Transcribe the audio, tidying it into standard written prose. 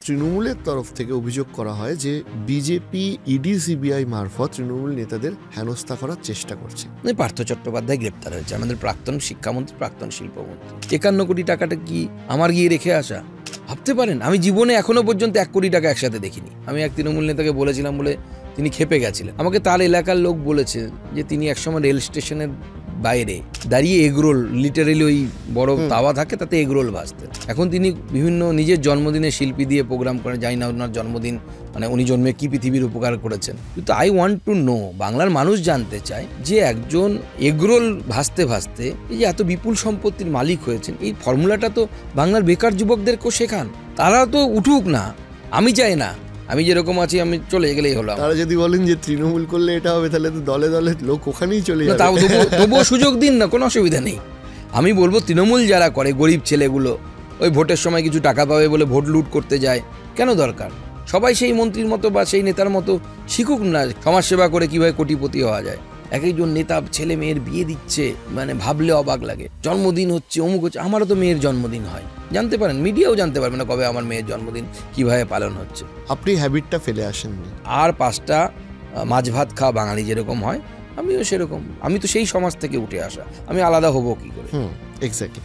তৃণমূলের তরফ থেকে অভিযোগ করা হয় যে বিজেপি ইডি সিবিআই মারফত তৃণমূল নেতাদের হেনস্থা করার চেষ্টা করছে। পার্থ চট্টোপাধ্যায় গ্রেপ্তার হয়েছে, আমাদের প্রাক্তন শিক্ষামন্ত্রী, প্রাক্তন শিল্পমন্ত্রী। 51 কোটি টাকাটা কি আমার গিয়ে রেখে আসা? ভাবতে পারেন, আমি জীবনে এখনো পর্যন্ত 1 কোটি টাকা একসাথে দেখিনি। আমি এক তৃণমূল নেতাকে বলেছিলাম বলে তিনি খেপে গেছিলেন। আমাকে তার এলাকার লোক বলেছে যে তিনি একসময় রেল স্টেশনের বাইরে দাঁড়িয়ে এগরোল, লিটারেলি ওই বড় তাওয়া থাকে তাতে এগরোল ভাজতেন। এখন তিনি বিভিন্ন নিজের জন্মদিনে শিল্পী দিয়ে প্রোগ্রাম করেন, জানি না ওনার জন্মদিন মানে উনি জন্মে কি পৃথিবীর উপকার করেছেন। কিন্তু আই ওয়ান্ট টু নো, বাংলার মানুষ জানতে চায় যে একজন এগরোল ভাজতে ভাজতে এই যে এত বিপুল সম্পত্তির মালিক হয়েছেন, এই ফর্মুলাটা তো বাংলার বেকার যুবকদেরকেও শেখান। তারা তো উঠুক না, আমি চাই না আমি যেরকম আছি আমি চলে গেলেই হলো। তারা যদি বলেন যে তৃণমূল করলে এটা হবে, তাহলে তো দলে দলে লোক ওখানেই চলে যাবে। তাও তবুও সুযোগ দিন না, কোনো অসুবিধা নেই। আমি বলবো তৃণমূল যারা করে, গরিব ছেলেগুলো ওই ভোটের সময় কিছু টাকা পাবে বলে ভোট লুট করতে যায়, কেন দরকার? সবাই সেই মন্ত্রীর মতো বা সেই নেতার মতো শিখুক না সমাজসেবা করে কিভাবে কোটিপতি হওয়া যায়। এক একজন নেতা ছেলে মেয়ের বিয়ে দিচ্ছে, মানে ভাবলে অবাক লাগে। জন্মদিন হচ্ছে, অমুক হচ্ছে। আমারও তো মেয়ের জন্মদিন হয়, জানতে পারেন, মিডিয়াও জানতে পারবে না কবে আমার মেয়ের জন্মদিন কিভাবে পালন হচ্ছে। আপনি হ্যাবিটটা ফেলে আসেননি? আর 5টা মাছ ভাত খাওয়া বাঙালি যেরকম হয়, আমিও সেরকম। আমি তো সেই সমাজ থেকে উঠে আসা, আমি আলাদা হবো কি করে? এক্স্যাক্টলি।